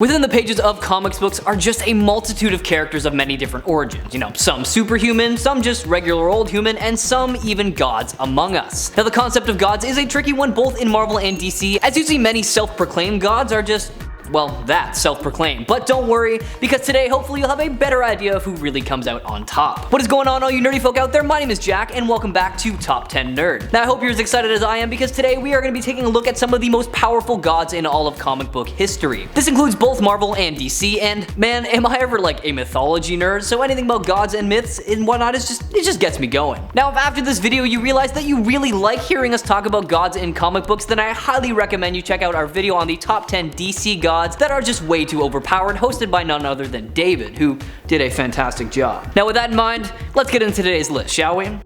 Within the pages of comics books are just a multitude of characters of many different origins. Some superhuman, some just regular old human, and some even gods among us. Now the concept of gods is a tricky one both in Marvel and DC, as you see many self-proclaimed gods are just, well, that's self-proclaimed. But don't worry, because today hopefully you'll have a better idea of who really comes out on top. What is going on, all you nerdy folk out there? My name is Jack, and welcome back to Top 10 Nerd. Now I hope you're as excited as I am, because today we are going to be taking a look at some of the most powerful gods in all of comic book history. This includes both Marvel and DC, and man, am I ever like a mythology nerd, so anything about gods and myths and whatnot it just gets me going. Now if after this video you realize that you really like hearing us talk about gods in comic books, then I highly recommend you check out our video on the top 10 DC gods that are just way too overpowered, hosted by none other than David, who did a fantastic job. Now with that in mind, let's get into today's list, shall we?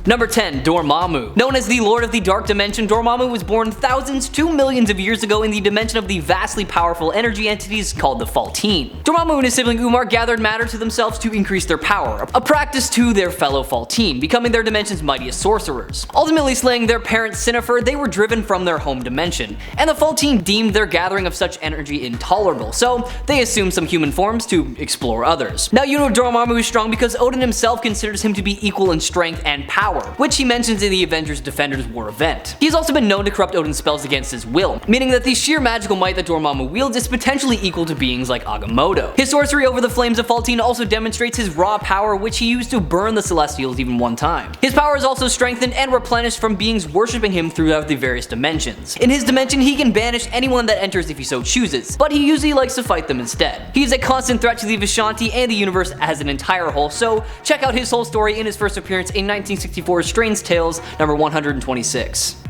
Number 10. Dormammu. Known as the Lord of the Dark Dimension, Dormammu was born thousands to millions of years ago in the dimension of the vastly powerful energy entities called the Faltine. Dormammu and his sibling Umar gathered matter to themselves to increase their power, a practice to their fellow Faltine, becoming their dimension's mightiest sorcerers. Ultimately slaying their parent Sinifer, they were driven from their home dimension, and the Faltine deemed their gathering of such energy intolerable, so they assumed some human forms to explore others. Now you know Dormammu is strong because Odin himself considers him to be equal in strength and power, which he mentions in the Avengers Defenders War event. He has also been known to corrupt Odin's spells against his will, meaning that the sheer magical might that Dormammu wields is potentially equal to beings like Agamotto. His sorcery over the flames of Faltine also demonstrates his raw power, which he used to burn the Celestials even one time. His power is also strengthened and replenished from beings worshipping him throughout the various dimensions. In his dimension, he can banish anyone that enters if he so chooses, but he usually likes to fight them instead. He is a constant threat to the Vishanti and the universe as an entire whole, so check out his whole story in his first appearance in 1964's Strange Tales number 126.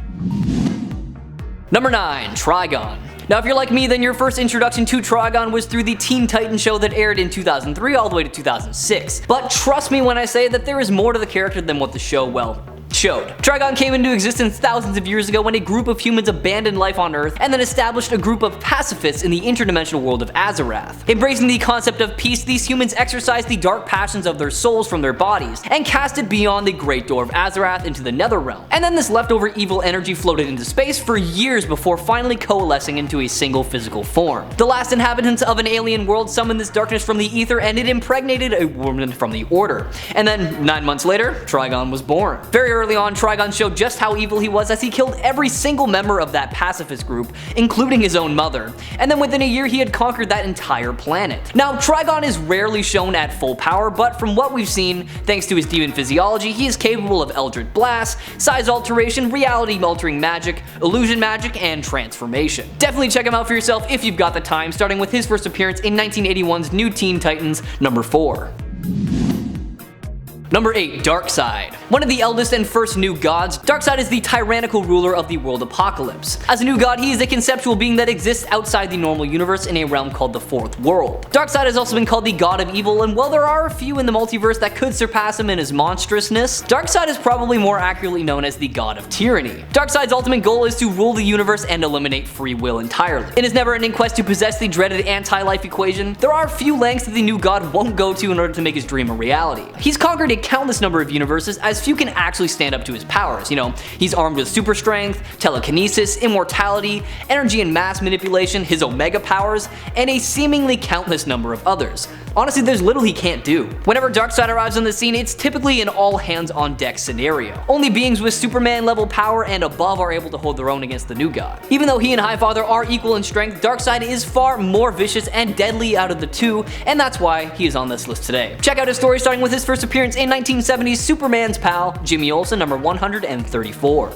Number 9. Trigon. Now if you're like me, then your first introduction to Trigon was through the Teen Titans show that aired in 2003 all the way to 2006. But trust me when I say that there is more to the character than what the show, well, showed. Trigon came into existence thousands of years ago when a group of humans abandoned life on Earth and then established a group of pacifists in the interdimensional world of Azarath. Embracing the concept of peace, these humans exorcised the dark passions of their souls from their bodies and cast it beyond the Great Door of Azarath into the Netherrealm. And then this leftover evil energy floated into space for years before finally coalescing into a single physical form. The last inhabitants of an alien world summoned this darkness from the ether and it impregnated a woman from the Order. And then 9 months later, Trigon was born. Very early on, Trigon showed just how evil he was as he killed every single member of that pacifist group, including his own mother, and then within a year he had conquered that entire planet. Now, Trigon is rarely shown at full power, but from what we've seen, thanks to his demon physiology, he is capable of Eldritch Blast, size alteration, reality-altering magic, illusion magic, and transformation. Definitely check him out for yourself if you've got the time, starting with his first appearance in 1981's New Teen Titans number 4. Number 8. DARKSEID. One of the eldest and first new gods, DARKSEID is the tyrannical ruler of the world Apocalypse. As a new god, he is a conceptual being that exists outside the normal universe in a realm called the Fourth World. DARKSEID has also been called the god of evil, and while there are a few in the multiverse that could surpass him in his monstrousness, DARKSEID is probably more accurately known as the god of tyranny. DARKSEID's ultimate goal is to rule the universe and eliminate free will entirely. In his never-ending quest to possess the dreaded anti-life equation, there are a few lengths that the new god won't go to in order to make his dream a reality. He's conquered a countless number of universes, as few can actually stand up to his powers. He's armed with super strength, telekinesis, immortality, energy and mass manipulation, his omega powers, and a seemingly countless number of others. Honestly, there's little he can't do. Whenever DARKSEID arrives on the scene, it's typically an all-hands-on-deck scenario. Only beings with Superman-level power and above are able to hold their own against the new god. Even though he and Highfather are equal in strength, DARKSEID is far more vicious and deadly out of the two, and that's why he is on this list today. Check out his story starting with his first appearance in 1970's Superman's pal, Jimmy Olsen, number 134.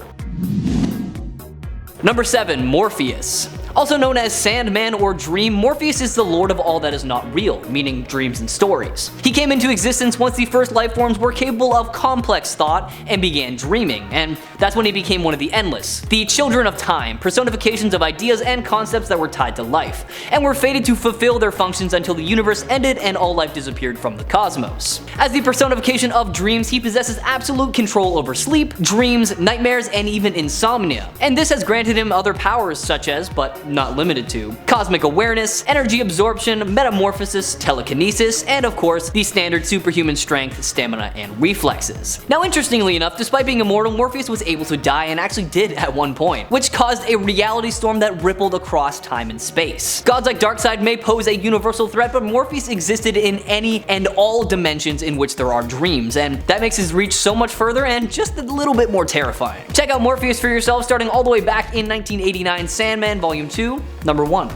Number 7. Morpheus. Also known as Sandman or Dream, Morpheus is the lord of all that is not real, meaning dreams and stories. He came into existence once the first life forms were capable of complex thought and began dreaming, and that's when he became one of the Endless, the children of time, personifications of ideas and concepts that were tied to life, and were fated to fulfill their functions until the universe ended and all life disappeared from the cosmos. As the personification of dreams, he possesses absolute control over sleep, dreams, nightmares, and even insomnia, and this has granted him other powers such as, but but not limited to, cosmic awareness, energy absorption, metamorphosis, telekinesis, and of course, the standard superhuman strength, stamina, and reflexes. Now interestingly enough, despite being immortal, Morpheus was able to die, and actually did at one point, which caused a reality storm that rippled across time and space. Gods like Darkseid may pose a universal threat, but Morpheus existed in any and all dimensions in which there are dreams, and that makes his reach so much further and just a little bit more terrifying. Check out Morpheus for yourself, starting all the way back in 1989 Sandman Volume 2, number 1.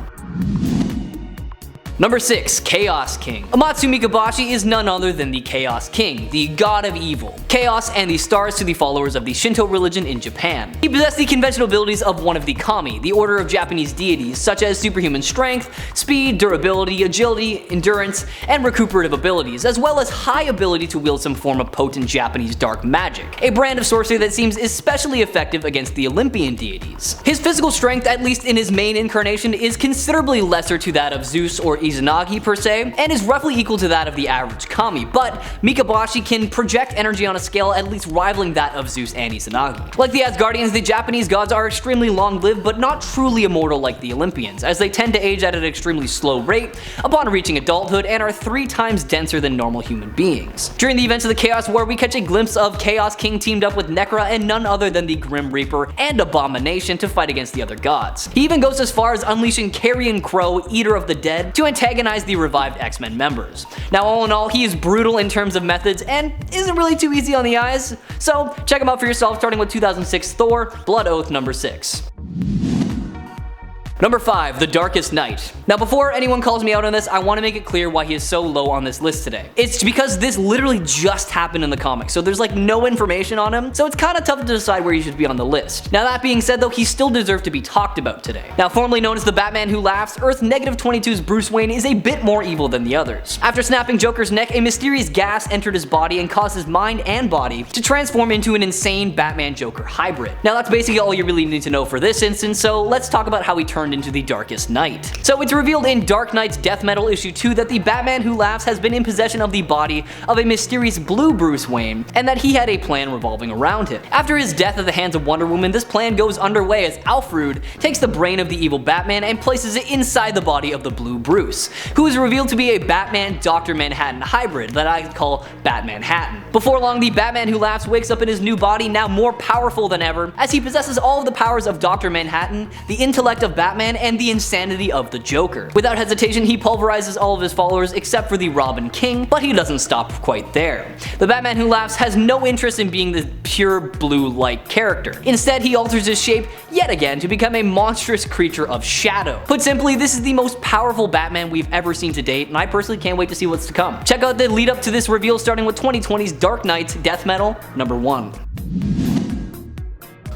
Number 6. Chaos King. Amatsu Mikabashi is none other than the Chaos King, the god of evil, chaos, and the stars to the followers of the Shinto religion in Japan. He possessed the conventional abilities of one of the kami, the order of Japanese deities, such as superhuman strength, speed, durability, agility, endurance, and recuperative abilities, as well as high ability to wield some form of potent Japanese dark magic, a brand of sorcery that seems especially effective against the Olympian deities. His physical strength, at least in his main incarnation, is considerably lesser to that of Zeus or Izanagi per se, and is roughly equal to that of the average kami, but Mikabashi can project energy on a scale at least rivaling that of Zeus and Izanagi. Like the Asgardians, the Japanese gods are extremely long-lived but not truly immortal like the Olympians, as they tend to age at an extremely slow rate upon reaching adulthood and are 3 times denser than normal human beings. During the events of the Chaos War, we catch a glimpse of Chaos King teamed up with Necra and none other than the Grim Reaper and Abomination to fight against the other gods. He even goes as far as unleashing Carrion Crow, Eater of the Dead, to antagonize the revived X-Men members. Now all in all, he is brutal in terms of methods and isn't really too easy on the eyes, so check him out for yourself, starting with 2006 Thor, Blood Oath number 6. Number 5. The Darkest Night. Now before anyone calls me out on this, I want to make it clear why he is so low on this list today. It's because this literally just happened in the comics, so there's like no information on him, so it's kind of tough to decide where he should be on the list. Now that being said though, he still deserves to be talked about today. Now formerly known as the Batman Who Laughs, Earth -22's Bruce Wayne is a bit more evil than the others. After snapping Joker's neck, a mysterious gas entered his body and caused his mind and body to transform into an insane Batman-Joker hybrid. Now that's basically all you really need to know for this instance, so let's talk about how he turned into the Darkest Night. So it's revealed in Dark Knight's Death Metal issue 2 that the Batman Who Laughs has been in possession of the body of a mysterious blue Bruce Wayne, and that he had a plan revolving around him. After his death at the hands of Wonder Woman, this plan goes underway as Alfred takes the brain of the evil Batman and places it inside the body of the blue Bruce, who is revealed to be a Batman Dr. Manhattan hybrid that I call Batmanhattan. Before long, the Batman Who Laughs wakes up in his new body, now more powerful than ever, as he possesses all of the powers of Dr. Manhattan, the intellect of Batman, and the insanity of the Joker. Without hesitation, he pulverizes all of his followers except for the Robin King, but he doesn't stop quite there. The Batman Who Laughs has no interest in being the pure blue-like character. Instead, he alters his shape yet again to become a monstrous creature of shadow. Put simply, this is the most powerful Batman we've ever seen to date, and I personally can't wait to see what's to come. Check out the lead up to this reveal starting with 2020's Dark Knight's Death Metal number 1.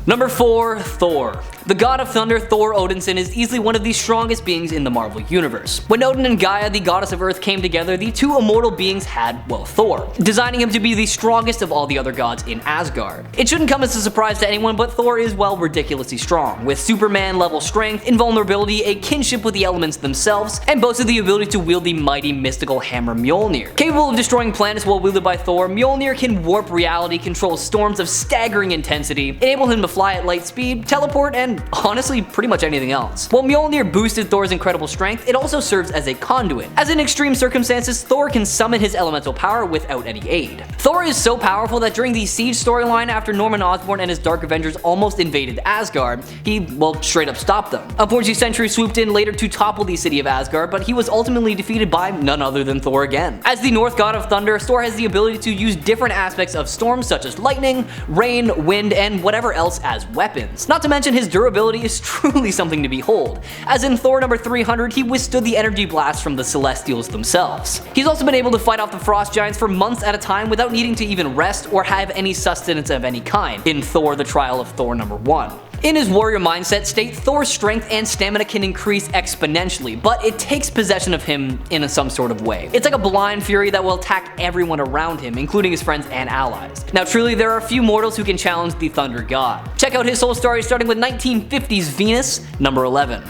Number 4. Thor. The god of thunder, Thor Odinson, is easily one of the strongest beings in the Marvel Universe. When Odin and Gaia, the goddess of Earth, came together, the two immortal beings had, well, Thor, designing him to be the strongest of all the other gods in Asgard. It shouldn't come as a surprise to anyone, but Thor is, well, ridiculously strong, with Superman-level strength, invulnerability, a kinship with the elements themselves, and boasts of the ability to wield the mighty mystical hammer Mjolnir. Capable of destroying planets while wielded by Thor, Mjolnir can warp reality, control storms of staggering intensity, enable him to fly at light speed, teleport, and honestly pretty much anything else. While Mjolnir boosted Thor's incredible strength, it also serves as a conduit, as in extreme circumstances Thor can summon his elemental power without any aid. Thor is so powerful that during the Siege storyline, after Norman Osborn and his Dark Avengers almost invaded Asgard, he, well, straight up stopped them. Unfortunately, Sentry swooped in later to topple the city of Asgard, but he was ultimately defeated by none other than Thor again. As the North god of thunder, Thor has the ability to use different aspects of storms such as lightning, rain, wind, and whatever else as weapons. Not to mention his durability is truly something to behold, as in Thor number 300 he withstood the energy blast from the Celestials themselves. He's also been able to fight off the Frost Giants for months at a time without needing to even rest or have any sustenance of any kind, in Thor the Trial of Thor number 1. In his warrior mindset state, Thor's strength and stamina can increase exponentially, but it takes possession of him in some sort of way. It's like a blind fury that will attack everyone around him, including his friends and allies. Now truly, there are few mortals who can challenge the Thunder God. Check out his soul story starting with 1950's Venus, number 11.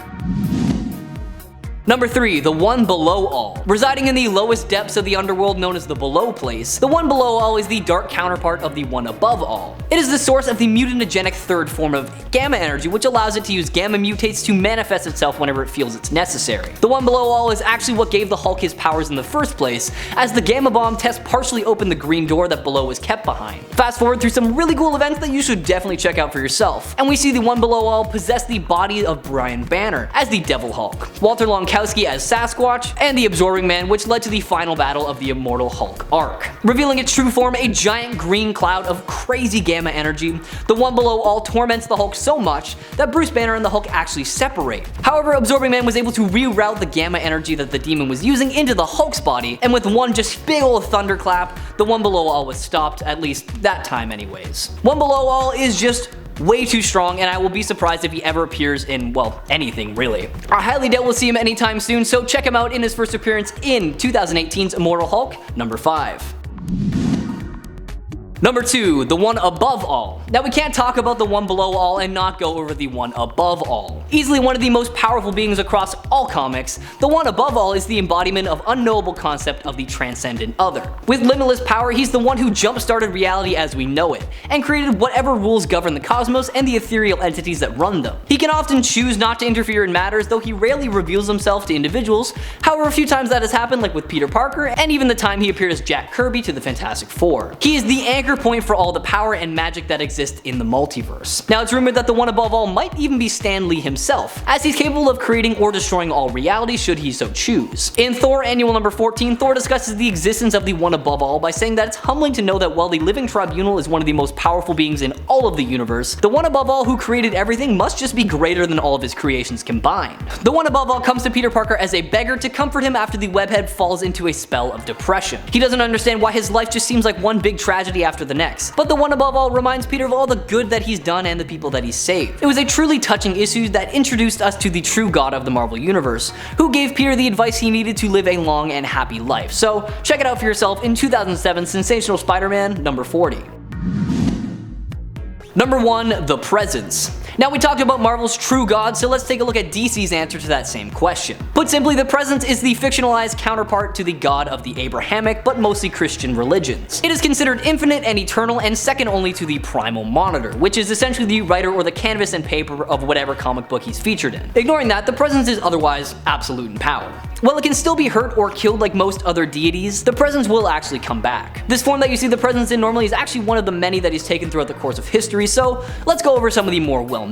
Number 3. The One Below All. Residing in the lowest depths of the underworld known as the Below Place, the One Below All is the dark counterpart of the One Above All. It is the source of the mutagenic third form of gamma energy, which allows it to use gamma mutates to manifest itself whenever it feels it's necessary. The One Below All is actually what gave the Hulk his powers in the first place, as the gamma bomb test partially opened the green door that Below was kept behind. Fast forward through some really cool events that you should definitely check out for yourself, and we see the One Below All possess the body of Brian Banner as the Devil Hulk, Walter Longkowski as Sasquatch, and the Absorbing Man, which led to the final battle of the Immortal Hulk arc. Revealing its true form, a giant green cloud of crazy gamma energy, the One Below All torments the Hulk so much that Bruce Banner and the Hulk actually separate. However, Absorbing Man was able to reroute the gamma energy that the demon was using into the Hulk's body, and with one just big old thunderclap, the One Below All was stopped, at least that time anyways. One Below All is just way too strong, and I will be surprised if he ever appears in, well, anything really. I highly doubt we'll see him anytime soon, so check him out in his first appearance in 2018's Immortal Hulk, number 5. Number 2. The One Above All. Now we can't talk about the One Below All and not go over the One Above All. Easily one of the most powerful beings across all comics, the One Above All is the embodiment of unknowable concept of the transcendent other. With limitless power, he's the one who jump-started reality as we know it, and created whatever rules govern the cosmos and the ethereal entities that run them. He can often choose not to interfere in matters, though he rarely reveals himself to individuals. However, a few times that has happened, like with Peter Parker, and even the time he appeared as Jack Kirby to the Fantastic Four. He is the anchor point for all the power and magic that exists in the multiverse. Now it's rumored that the One Above All might even be Stan Lee himself, as he's capable of creating or destroying all reality should he so choose. In Thor Annual number 14, Thor discusses the existence of the One Above All by saying that it's humbling to know that while the Living Tribunal is one of the most powerful beings in all of the universe, the One Above All who created everything must just be greater than all of his creations combined. The One Above All comes to Peter Parker as a beggar to comfort him after the webhead falls into a spell of depression. He doesn't understand why his life just seems like one big tragedy after the next. But the One Above All reminds Peter of all the good that he's done and the people that he's saved. It was a truly touching issue that introduced us to the true god of the Marvel Universe, who gave Peter the advice he needed to live a long and happy life. So check it out for yourself in 2007's Sensational Spider-Man number 40. Number 1. The Presence. Now we talked about Marvel's true god, so let's take a look at DC's answer to that same question. Put simply, the Presence is the fictionalized counterpart to the god of the Abrahamic but mostly Christian religions. It is considered infinite and eternal and second only to the Primal Monitor, which is essentially the writer or the canvas and paper of whatever comic book he's featured in. Ignoring that, the Presence is otherwise absolute in power. While it can still be hurt or killed like most other deities, the Presence will actually come back. This form that you see the Presence in normally is actually one of the many that he's taken throughout the course of history, so let's go over some of the more well-known.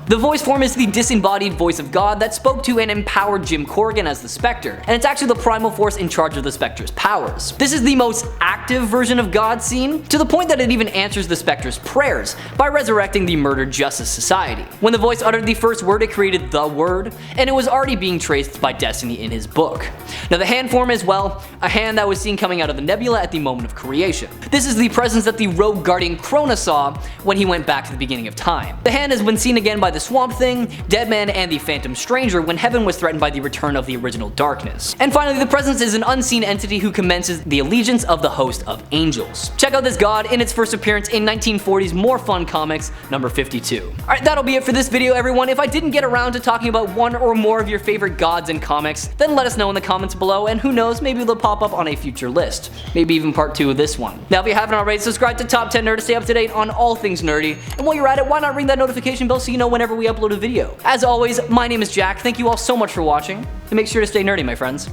The voice form is the disembodied voice of God that spoke to and empowered Jim Corrigan as the Spectre, and it's actually the primal force in charge of the Spectre's powers. This is the most active version of God seen, to the point that it even answers the Spectre's prayers by resurrecting the murdered Justice Society. When the voice uttered the first word, it created the word, and it was already being traced by Destiny in his book. Now the hand form is, well, a hand that was seen coming out of the nebula at the moment of creation. This is the presence that the rogue guardian Krona saw when he went back to the beginning of time. The hand has been seen again by the Swamp Thing, Deadman, and the Phantom Stranger when heaven was threatened by the return of the original darkness. And finally, the presence is an unseen entity who commences the allegiance of the host of angels. Check out this god in its first appearance in 1940's More Fun Comics number 52. Alright, that'll be it for this video, everyone. If I didn't get around to talking about one or more of your favorite gods in comics, then let us know in the comments below, and who knows, maybe they'll pop up on a future list. Maybe even part 2 of this one. Now if you haven't already, subscribe to Top 10 Nerd to stay up to date on all things nerdy, and while you're at it, why not ring that notification bell so you know whenever we upload a video. As always, my name is Jack, thank you all so much for watching, and make sure to stay nerdy, my friends.